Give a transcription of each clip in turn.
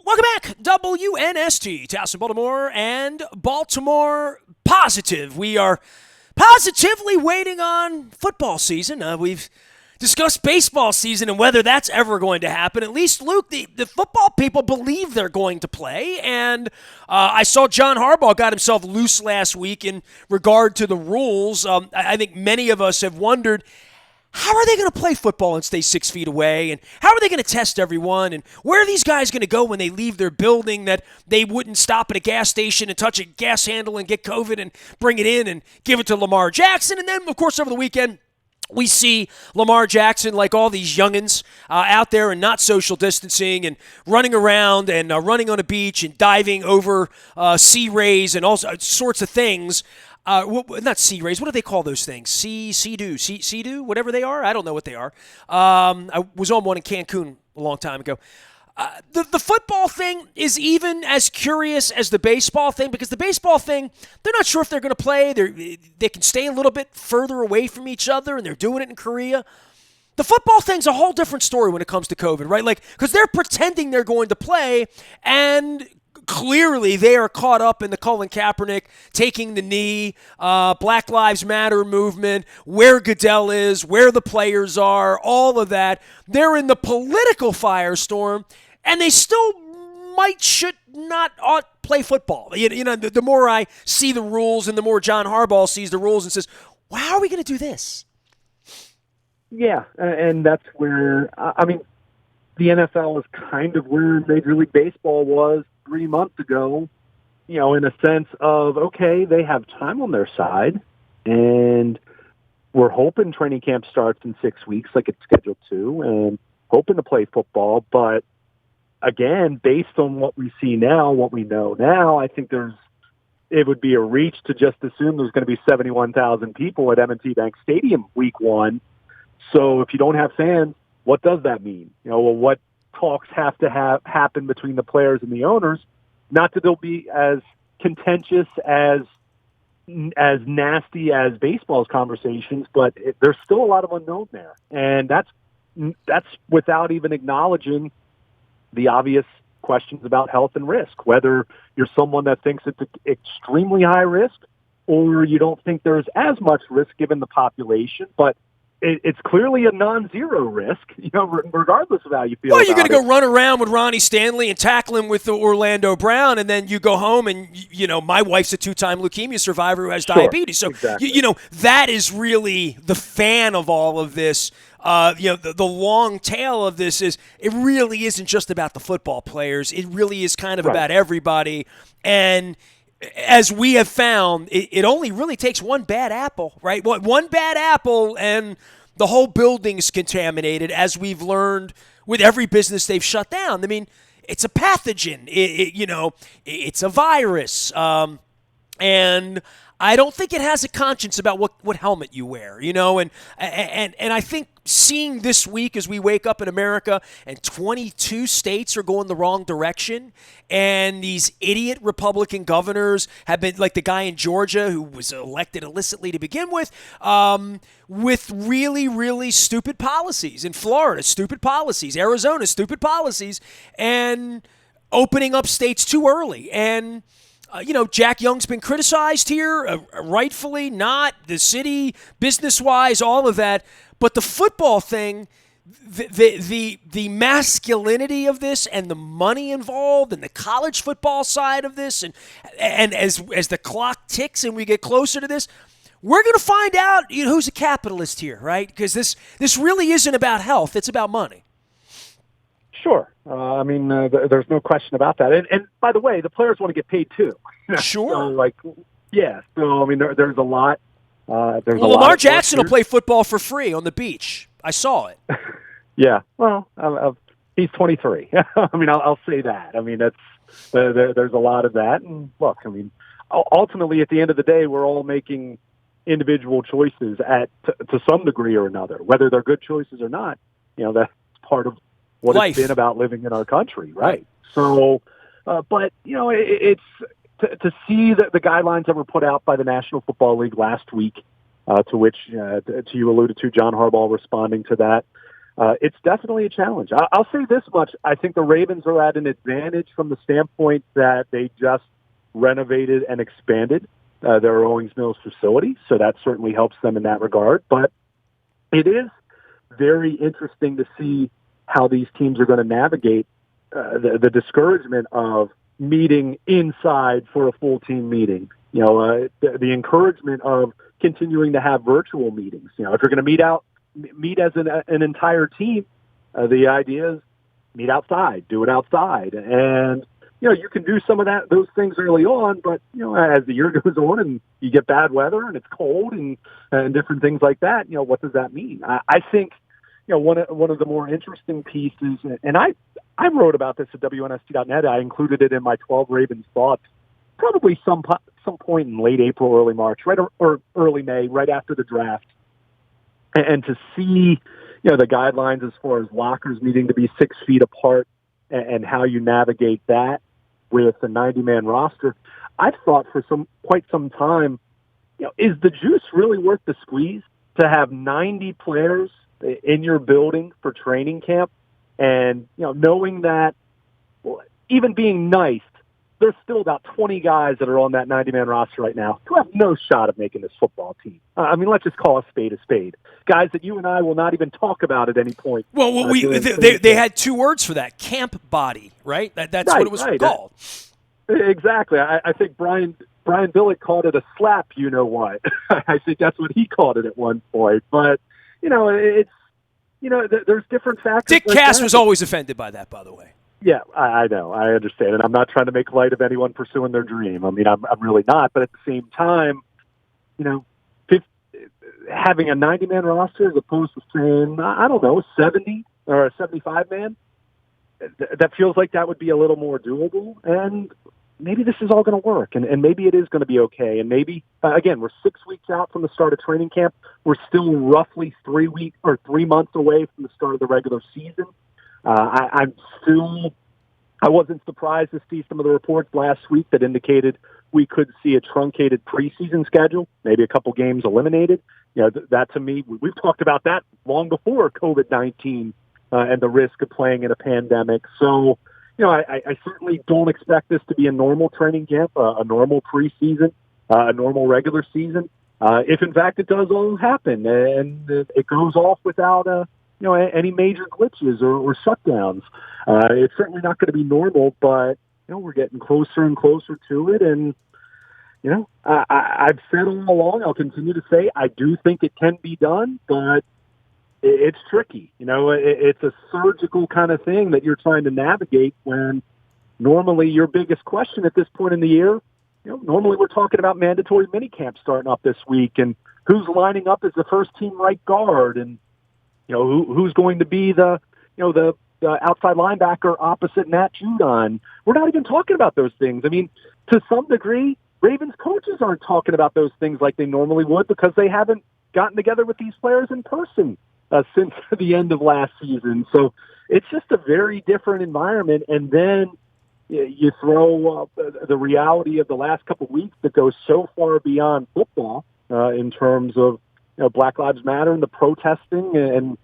Welcome back, WNST, Towson, Baltimore, and Baltimore Positive. We are positively waiting on football season. We've discussed baseball season and whether that's ever going to happen. At least, Luke, the football people believe they're going to play. And I saw John Harbaugh got himself loose last week in regard to the rules. I think many of us have wondered, how are they going to play football and stay 6 feet away? And how are they going to test everyone? And where are these guys going to go when they leave their building that they wouldn't stop at a gas station and touch a gas handle and get COVID and bring it in and give it to Lamar Jackson? And then, of course, over the weekend, we see Lamar Jackson, like all these youngins, out there and not social distancing and running around and running on a beach and diving over sea rays and all sorts of things. Not sea rays. What do they call those things? Sea-doo, whatever they are. I don't know what they are. I was on one in Cancun a long time ago. The football thing is even as curious as the baseball thing, because the baseball thing, they're not sure if they're going to play. They can stay a little bit further away from each other, and they're doing it in Korea. The football thing's a whole different story when it comes to COVID, right? Like, because they're pretending they're going to play, and clearly they are caught up in the Colin Kaepernick taking the knee, Black Lives Matter movement, where Goodell is, where the players are, all of that. They're in the political firestorm, and they still should not ought play football. You know, the more I see the rules and the more John Harbaugh sees the rules and says, well, how are we going to do this? Yeah, and that's where, the NFL is kind of where Major League Baseball was 3 months ago, you know, in a sense of, okay, they have time on their side, and we're hoping training camp starts in 6 weeks like it's scheduled to, and hoping to play football. But again, based on what we see now, what we know now, I think it would be a reach to just assume there's going to be 71,000 people at M&T Bank Stadium week one. So if you don't have fans, what does that mean? You know, well, what talks have to happen between the players and the owners? Not that they'll be as contentious, as nasty as baseball's conversations, but there's still a lot of unknown there, and that's without even acknowledging the obvious questions about health and risk. Whether you're someone that thinks it's extremely high risk, or you don't think there's as much risk given the population, but it's clearly a non-zero risk, you know, regardless of how you feel. Well, you're going to go run around with Ronnie Stanley and tackle him with the Orlando Brown, and then you go home and, you know, my wife's a 2-time leukemia survivor who has diabetes. So, exactly. you know, that is really the fan of all of this. You know, the long tail of this is it really isn't just about the football players. It really is kind of about everybody. And as we have found, it only really takes one bad apple, right? One bad apple and the whole building's contaminated, as we've learned with every business they've shut down. I mean, it's a pathogen. It's a virus. And I don't think it has a conscience about what helmet you wear, you know, and I think seeing this week as we wake up in America and 22 states are going the wrong direction, and these idiot Republican governors have been, like the guy in Georgia who was elected illicitly to begin with really, really stupid policies. In Florida, stupid policies. Arizona, stupid policies. And opening up states too early. And you know, Jack Young's been criticized here, rightfully not, the city, business-wise, all of that. But the football thing, the masculinity of this and the money involved and the college football side of this, and as the clock ticks and we get closer to this, we're going to find out, you know, who's a capitalist here, right? Because this really isn't about health. It's about money. Sure. There's no question about that. And by the way, the players want to get paid too. Sure. There's a lot. Lamar Jackson will play football for free on the beach. I saw it. Yeah. Well, he's 23. I'll say that. There's a lot of that. And look, ultimately, at the end of the day, we're all making individual choices to some degree or another, whether they're good choices or not. You know, that's part of what life. It's been about living in our country, right? So, but, you know, it's to see the guidelines that were put out by the National Football League last week, to which you alluded to, John Harbaugh responding to that. it's definitely a challenge. I'll say this much. I think the Ravens are at an advantage from the standpoint that they just renovated and expanded their Owings Mills facility, so that certainly helps them in that regard. But it is very interesting to see how these teams are going to navigate the discouragement of meeting inside for a full team meeting. The encouragement of continuing to have virtual meetings. If you're going to meet as an entire team, the idea is meet outside, do it outside. And, you can do some of those things early on, but, as the year goes on and you get bad weather and it's cold and different things like that, what does that mean? I think, one of the more interesting pieces, and I wrote about this at WNST.net. I included it in my 12 Ravens thoughts, probably some point in late April, early March, right, or early May, right after the draft. And to see, the guidelines as far as lockers needing to be 6 feet apart and how you navigate that with a 90-man roster, I've thought for quite some time, is the juice really worth the squeeze to have 90 players in your building for training camp? And, knowing that, even being nice, there's still about 20 guys that are on that 90-man roster right now who have no shot of making this football team. Let's just call a spade a spade. Guys that you and I will not even talk about at any point. Well, they had 2 words for that: camp body, right? That's right, what it was called. Exactly. I think Brian Billick called it a slap. You know what? I think that's what he called it at one point. But it's there's different factors. Dick Cass was always offended by that, by the way. Yeah, I know. I understand. And I'm not trying to make light of anyone pursuing their dream. I'm really not. But at the same time, having a 90-man roster as opposed to saying, 70 or a 75-man, that feels like that would be a little more doable. And maybe this is all going to work. And maybe it is going to be okay. And maybe, again, we're 6 weeks out from the start of training camp. We're still roughly 3 months away from the start of the regular season. I wasn't surprised to see some of the reports last week that indicated we could see a truncated preseason schedule, maybe a couple games eliminated. That to me, we've talked about that long before COVID-19 and the risk of playing in a pandemic. So, I certainly don't expect this to be a normal training camp, a normal preseason, a normal regular season. If in fact it does all happen and it goes off without any major glitches or shutdowns. It's certainly not going to be normal, but, we're getting closer and closer to it. And, I've said all along, I'll continue to say, I do think it can be done, but it's tricky. It's a surgical kind of thing that you're trying to navigate when normally your biggest question at this point in the year, normally we're talking about mandatory minicamp starting up this week and who's lining up as the first team right guard and, who's going to be the outside linebacker opposite Matt Judon. We're not even talking about those things. To some degree, Ravens coaches aren't talking about those things like they normally would because they haven't gotten together with these players in person since the end of last season. So it's just a very different environment. And then you throw the reality of the last couple of weeks that goes so far beyond football in terms of Black Lives Matter and the protesting and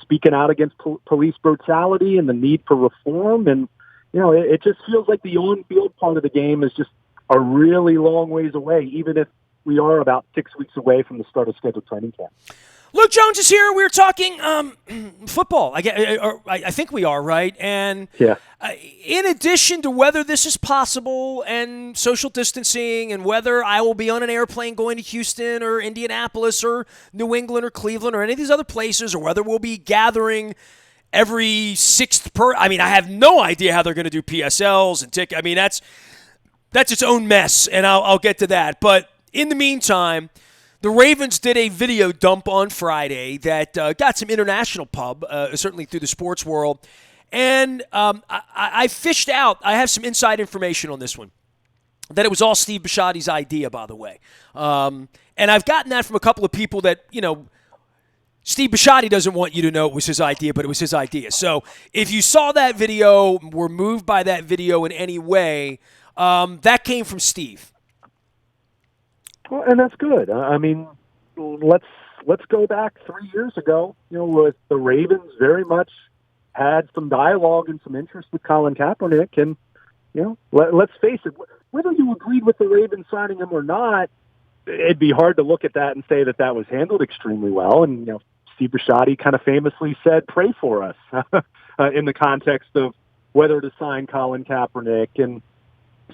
speaking out against police brutality and the need for reform. And, it just feels like the on-field part of the game is just a really long ways away, even if we are about 6 weeks away from the start of scheduled training camp. Luke Jones is here. We're talking football. I think we are, right? And yeah. In addition to whether this is possible and social distancing and whether I will be on an airplane going to Houston or Indianapolis or New England or Cleveland or any of these other places, or whether we'll be gathering every sixth I have no idea how they're going to do PSLs and tickets. That's its own mess, and I'll get to that. But in the meantime, the Ravens did a video dump on Friday that got some international pub, certainly through the sports world. And I fished out, I have some inside information on this one, that it was all Steve Bisciotti's idea, by the way. And I've gotten that from a couple of people that, Steve Bisciotti doesn't want you to know it was his idea, but it was his idea. So if you saw that video, were moved by that video in any way, that came from Steve. Well, and that's good. Let's let's go back 3 years ago, with the Ravens very much had some dialogue and some interest with Colin Kaepernick. And, let's face it, whether you agreed with the Ravens signing him or not, it'd be hard to look at that and say that that was handled extremely well. And, Steve Bisciotti kind of famously said, pray for us in the context of whether to sign Colin Kaepernick. And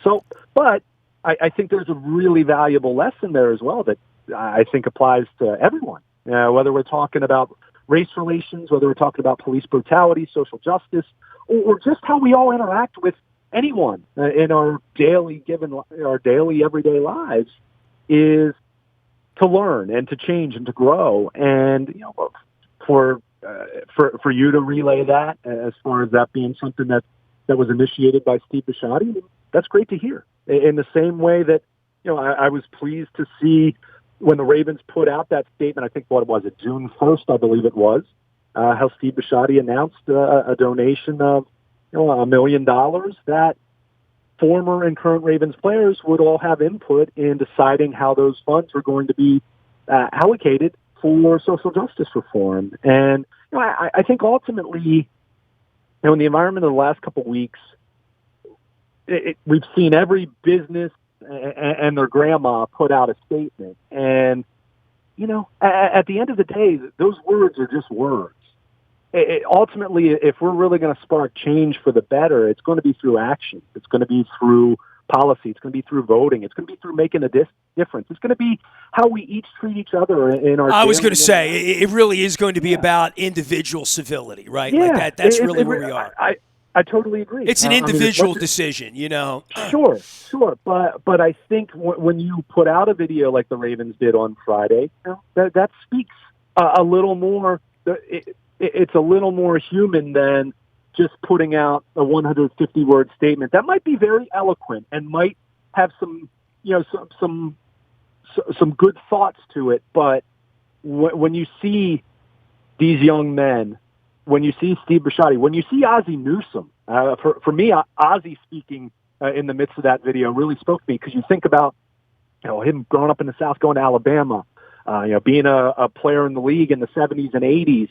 so, but I think there's a really valuable lesson there as well that I think applies to everyone, whether we're talking about race relations, whether we're talking about police brutality, social justice, or just how we all interact with anyone in our daily everyday lives, is to learn and to change and to grow. And for you to relay that, as far as that being something that was initiated by Steve Bisciotti, that's great to hear. In the same way that I was pleased to see when the Ravens put out that statement. I think what was it, June 1st, I believe it was, how Steve Bisciotti announced a donation of $1 million that former and current Ravens players would all have input in deciding how those funds were going to be allocated for social justice reform. And I think ultimately, in the environment of the last couple of weeks, we've seen every business and their grandma put out a statement. And, at the end of the day, those words are just words. Ultimately, if we're really going to spark change for the better, it's going to be through action. It's going to be through policy. It's going to be through voting. It's going to be through making a difference. It's going to be how we each treat each other in our. I was going to say, it really is going to be about individual civility, right? Yeah, like that's really where we are. I totally agree. It's an individual decision, Sure. But I think when you put out a video like the Ravens did on Friday, that speaks a little more. It's a little more human than just putting out a 150-word statement that might be very eloquent and might have some good thoughts to it. But when you see these young men, when you see Steve Bisciotti, when you see Ozzie Newsome, for me, Ozzie speaking in the midst of that video really spoke to me, because you think about him growing up in the South, going to Alabama, being a player in the league in the 70s and 80s,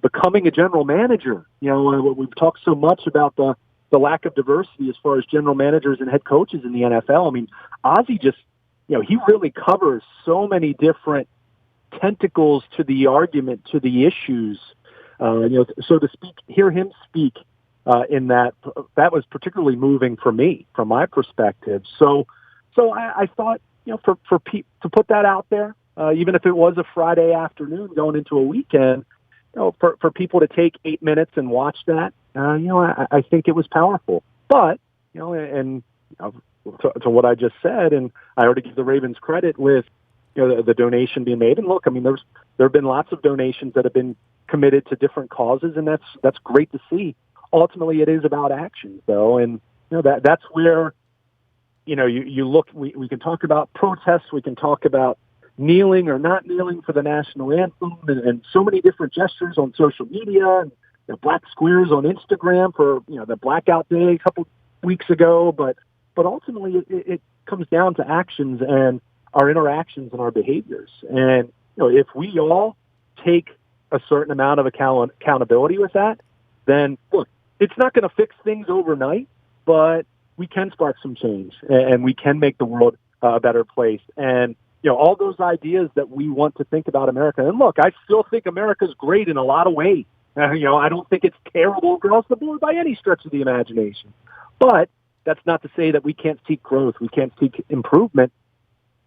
becoming a general manager. We've talked so much about the lack of diversity as far as general managers and head coaches in the NFL. I mean, Ozzie just, he really covers so many different tentacles to the argument, to the issues. So to speak, hear him speak in that was particularly moving for me, from my perspective. So I thought, for to put that out there, even if it was a Friday afternoon going into a weekend, for people to take 8 minutes and watch that, I think it was powerful. But, to what I just said, and I already give the Ravens credit with, the donation being made. And look, I mean, there have been lots of donations that have been committed to different causes, and that's great to see. Ultimately, it is about action, though, and that's where you look. We can talk about protests, we can talk about kneeling or not kneeling for the national anthem, and so many different gestures on social media, and black squares on Instagram for the blackout day a couple weeks ago. But ultimately, it comes down to actions and our interactions and our behaviors. And if we all take a certain amount of accountability with that, then look, it's not going to fix things overnight, but we can spark some change, and we can make the world a better place. And all those ideas that we want to think about America. And look, I still think America's great in a lot of ways. I don't think it's terrible across the board by any stretch of the imagination. But that's not to say that we can't seek growth, we can't seek improvement.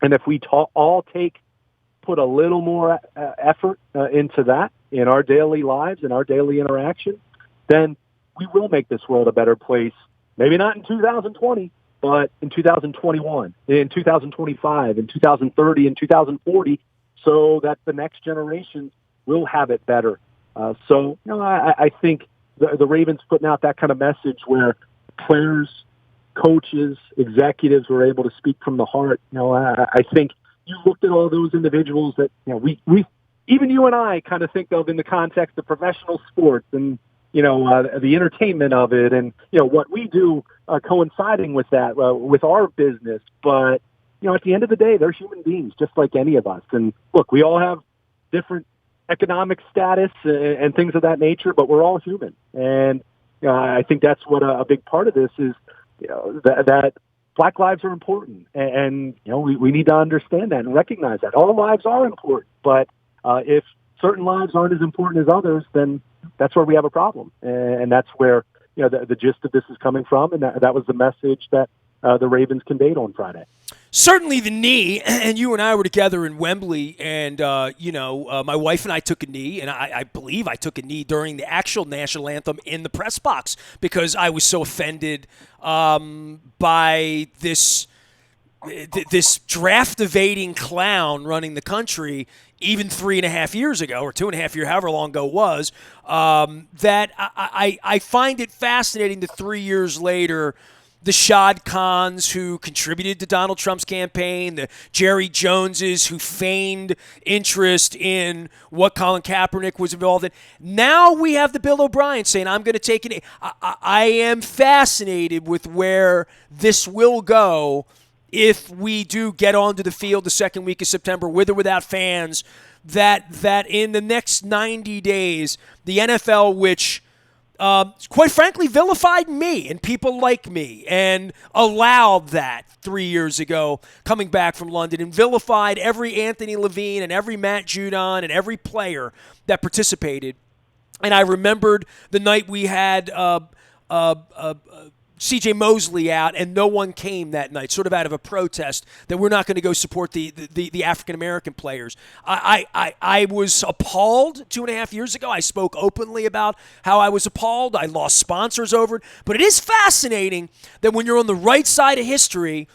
And if we all put a little more effort into that in our daily lives, in our daily interaction, then we will make this world a better place. Maybe not in 2020, but in 2021, in 2025, in 2030, in 2040, so that the next generation will have it better. I think the Ravens putting out that kind of message where players, coaches, executives were able to speak from the heart. I think you looked at all those individuals that we even you and I kind of think of in the context of professional sports and the entertainment of it, and what we do coinciding with that with our business. But at the end of the day, they're human beings just like any of us. And look, we all have different economic status and things of that nature, but we're all human. And I think that's what a big part of this is, that Black lives are important. And we need to understand that and recognize that. All lives are important, but if certain lives aren't as important as others, then that's where we have a problem. And that's where the gist of this is coming from, and that was the message that the Ravens conveyed on Friday. Certainly the knee, and you and I were together in Wembley, and, my wife and I took a knee, and I believe I took a knee during the actual national anthem in the press box because I was so offended by this draft-evading clown running the country even 3.5 years ago, or 2.5 years, however long ago it was, that I find it fascinating that 3 years later, the Shad Khans who contributed to Donald Trump's campaign, the Jerry Joneses who feigned interest in what Colin Kaepernick was involved in. Now we have the Bill O'Brien saying, I'm going to take it. I am fascinated with where this will go if we do get onto the field the second week of September, with or without fans, that in the next 90 days, the NFL, which quite frankly vilified me and people like me and allowed that 3 years ago coming back from London, and vilified every Anthony Levine and every Matt Judon and every player that participated. And I remembered the night we had C.J. Mosley out, and no one came that night, sort of out of a protest that we're not going to go support the African-American players. I was appalled 2.5 years ago. I spoke openly about how I was appalled. I lost sponsors over it. But it is fascinating that when you're on the right side of history,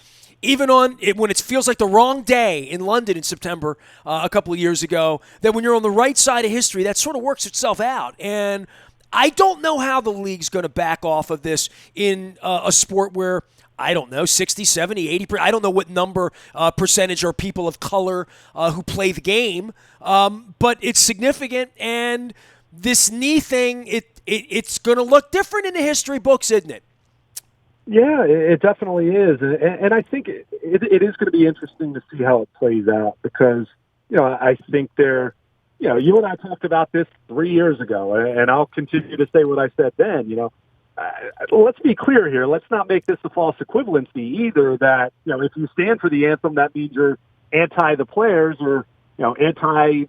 even when it feels like the wrong day in London in September a couple of years ago, that when you're on the right side of history, that sort of works itself out. And I don't know how the league's going to back off of this in a sport where, I don't know, 60, 70, 80%. I don't know what percentage are people of color who play the game, but it's significant. And this knee thing, it's going to look different in the history books, isn't it? Yeah, it definitely is. And I think it is going to be interesting to see how it plays out because, I think you and I talked about this 3 years ago, and I'll continue to say what I said then. Let's be clear here. Let's not make this a false equivalency either. That if you stand for the anthem, that means you're anti the players or anti.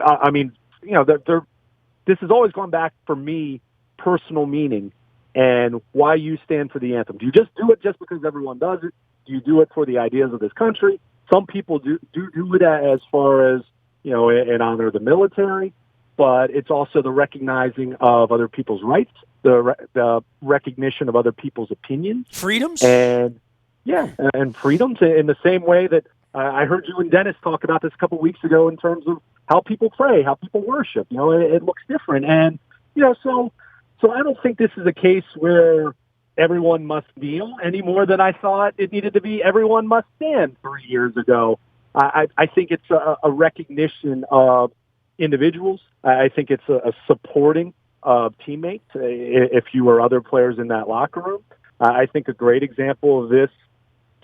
I mean, this has always gone back for me, personal meaning and why you stand for the anthem. Do you just do it just because everyone does it? Do you do it for the ideas of this country? Some people do it as far as in honor of the military, but it's also the recognizing of other people's rights, the recognition of other people's opinions, freedoms, and freedoms in the same way that I heard you and Dennis talk about this a couple weeks ago in terms of how people pray, how people worship. It looks different, and so I don't think this is a case where everyone must kneel any more than I thought it needed to be. Everyone must stand 3 years ago. I think it's a recognition of individuals. I think it's a supporting of teammates if you were other players in that locker room. I think a great example of this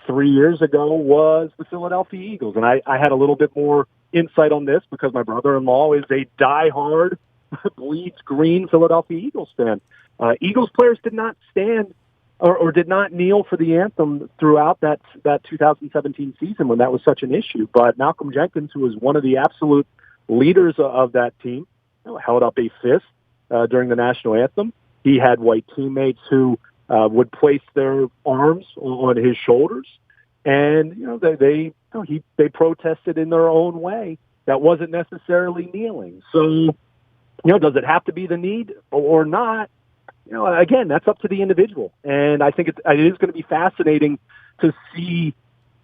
3 years ago was the Philadelphia Eagles. And I had a little bit more insight on this because my brother-in-law is a diehard, bleeds green Philadelphia Eagles fan. Eagles players did not stand or did not kneel for the anthem throughout that 2017 season when that was such an issue. But Malcolm Jenkins, who was one of the absolute leaders of that team, held up a fist during the national anthem. He had white teammates who would place their arms on his shoulders, and they protested in their own way. That wasn't necessarily kneeling. So, does it have to be the need or not? Again, that's up to the individual. And I think it is going to be fascinating to see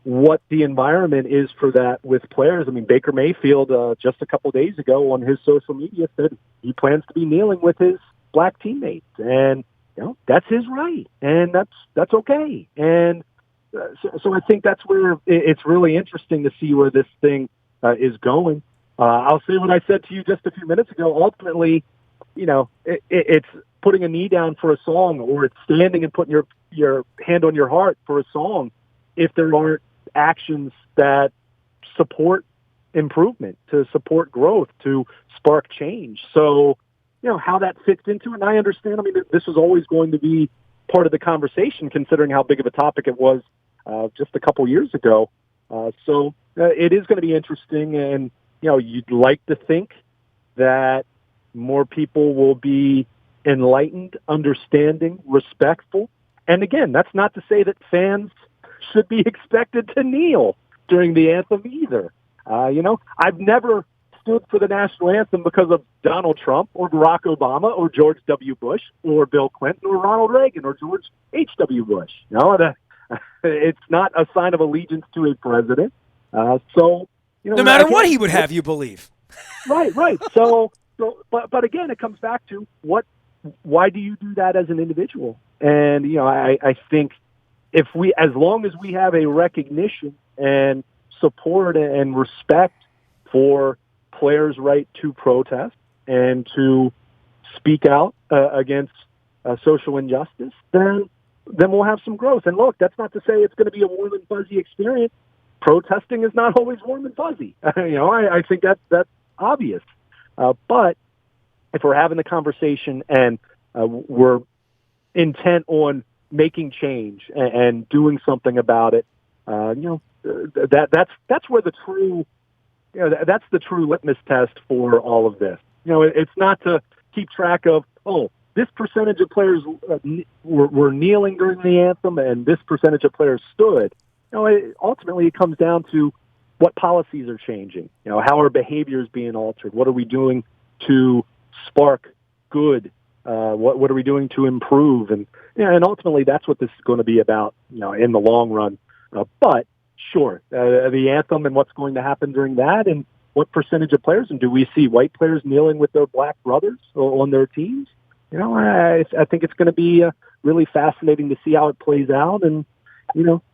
what the environment is for that with players. I mean, Baker Mayfield just a couple of days ago on his social media said he plans to be kneeling with his black teammates. And, that's his right. And that's okay. And so I think that's where it's really interesting to see where this thing is going. I'll say what I said to you just a few minutes ago. Ultimately, it's putting a knee down for a song, or it's standing and putting your hand on your heart for a song if there aren't actions that support improvement, to support growth, to spark change. So, how that fits into it, and I understand, this is always going to be part of the conversation considering how big of a topic it was just a couple years ago. So it is going to be interesting, and, you'd like to think that more people will be enlightened, understanding, respectful. And again, that's not to say that fans should be expected to kneel during the anthem either. I've never stood for the national anthem because of Donald Trump or Barack Obama or George W. Bush or Bill Clinton or Ronald Reagan or George H.W. Bush. It's not a sign of allegiance to a president. So, no matter what he would have you believe. Right. But again, it comes back to why do you do that as an individual? And, I think as long as we have a recognition and support and respect for players' right to protest and to speak out against social injustice, then we'll have some growth. And look, that's not to say it's going to be a warm and fuzzy experience. Protesting is not always warm and fuzzy. I think that's obvious. But if we're having the conversation and we're intent on making change and doing something about it, that's where the true, that's the true litmus test for all of this. It's not to keep track of, this percentage of players were kneeling during the anthem and this percentage of players stood. Ultimately it comes down to what policies are changing. How are behaviors being altered? What are we doing to spark good? What are we doing to improve? And ultimately that's what this is going to be about, in the long run. But sure, the anthem and what's going to happen during that, and what percentage of players, and do we see white players kneeling with their black brothers on their teams? I think it's going to be really fascinating to see how it plays out. And,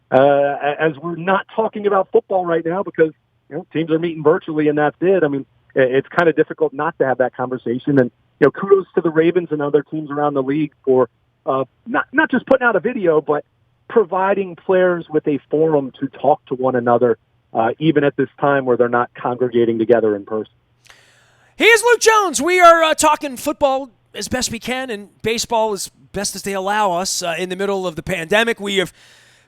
as we're not talking about football right now because, teams are meeting virtually and that's it. It's kind of difficult not to have that conversation. And, kudos to the Ravens and other teams around the league for not just putting out a video, but providing players with a forum to talk to one another, even at this time where they're not congregating together in person. Here's Luke Jones. We are talking football as best we can and baseball as best as they allow us in the middle of the pandemic. We have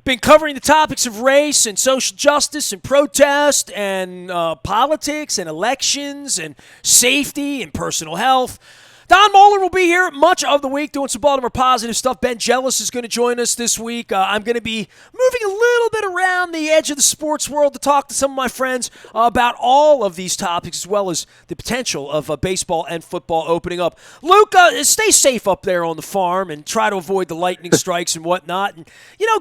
been covering the topics of race and social justice and protest and politics and elections and safety and personal health. Don Moeller will be here much of the week doing some Baltimore positive stuff. Ben Jealous is going to join us this week. I'm going to be moving a little bit around the edge of the sports world to talk to some of my friends about all of these topics as well as the potential of baseball and football opening up. Luke, stay safe up there on the farm and try to avoid the lightning strikes and whatnot. And,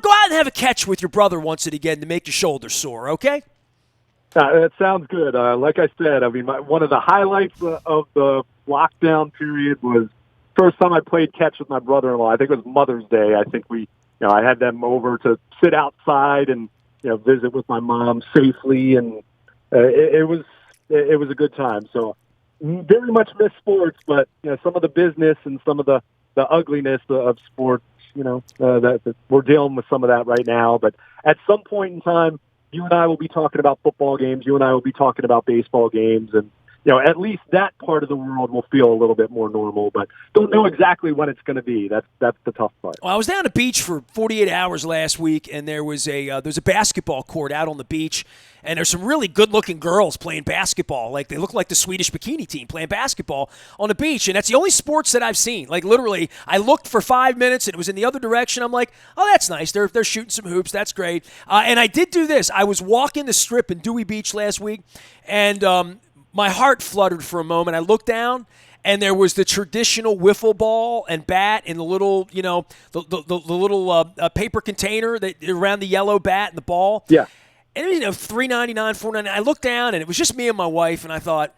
go out and have a catch with your brother once and again to make your shoulder sore, okay? That sounds good. Like I said, one of the highlights of the lockdown period was first time I played catch with my brother-in-law. I think it was Mother's Day. I think I had them over to sit outside and, visit with my mom safely. And it was a good time. So very much miss sports, but, some of the business and some of the ugliness of sports, that we're dealing with some of that right now. But at some point in time, you and I will be talking about football games. You and I will be talking about baseball games. And, at least that part of the world will feel a little bit more normal, but don't know exactly when it's going to be. That's the tough part. Well, I was down at the beach for 48 hours last week, and there was a basketball court out on the beach, and there's some really good-looking girls playing basketball. Like, they look like the Swedish bikini team playing basketball on the beach, and that's the only sports that I've seen. Like, literally, I looked for 5 minutes, and it was in the other direction. I'm like, oh, that's nice. They're shooting some hoops. That's great. And I did do this. I was walking the strip in Dewey Beach last week, and my heart fluttered for a moment. I looked down, and there was the traditional wiffle ball and bat in the little, the little paper container that around the yellow bat and the ball. Yeah. And it was, $3.99, $4.99. I looked down, and it was just me and my wife, and I thought,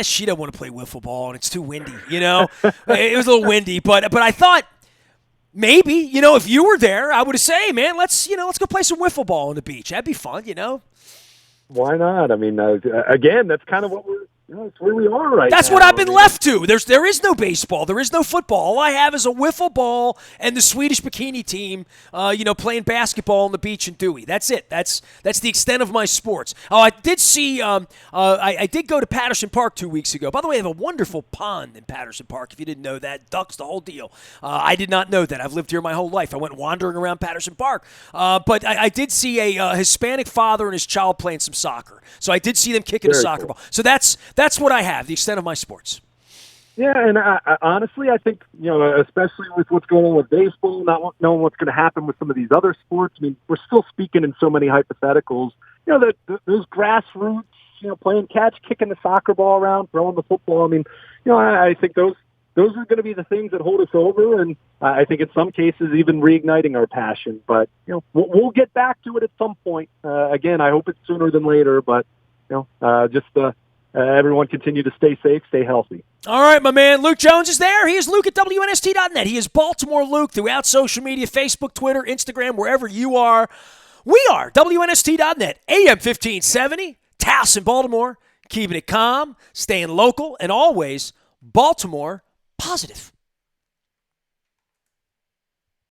she don't want to play wiffle ball, and it's too windy, It was a little windy, but I thought maybe, if you were there, I would have said, hey, man, let's go play some wiffle ball on the beach. That'd be fun, Why not? Again, that's kind of what That's where we are right That's now. what I've been left to. There is no baseball. There is no football. All I have is a wiffle ball and the Swedish bikini team, playing basketball on the beach in Dewey. That's it. That's the extent of my sports. Oh, I did see. I did go to Patterson Park 2 weeks ago. By the way, they have a wonderful pond in Patterson Park. If you didn't know that, ducks, the whole deal. I did not know that. I've lived here my whole life. I went wandering around Patterson Park, but I did see a Hispanic father and his child playing some soccer. So I did see them kicking a soccer ball. So that's what I have, the extent of my sports. Yeah, and I honestly, I think, especially with what's going on with baseball, not knowing what's going to happen with some of these other sports, I mean, we're still speaking in so many hypotheticals. Those grassroots, playing catch, kicking the soccer ball around, throwing the football. I mean, I think those are going to be the things that hold us over, and I think in some cases even reigniting our passion. But, we'll get back to it at some point. Again, I hope it's sooner than later, but, everyone continue to stay safe, stay healthy. All right, my man. Luke Jones is there. He is Luke at WNST.net. He is Baltimore Luke throughout social media, Facebook, Twitter, Instagram, wherever you are. We are WNST.net, AM 1570, Taos in Baltimore, keeping it calm, staying local, and always Baltimore positive.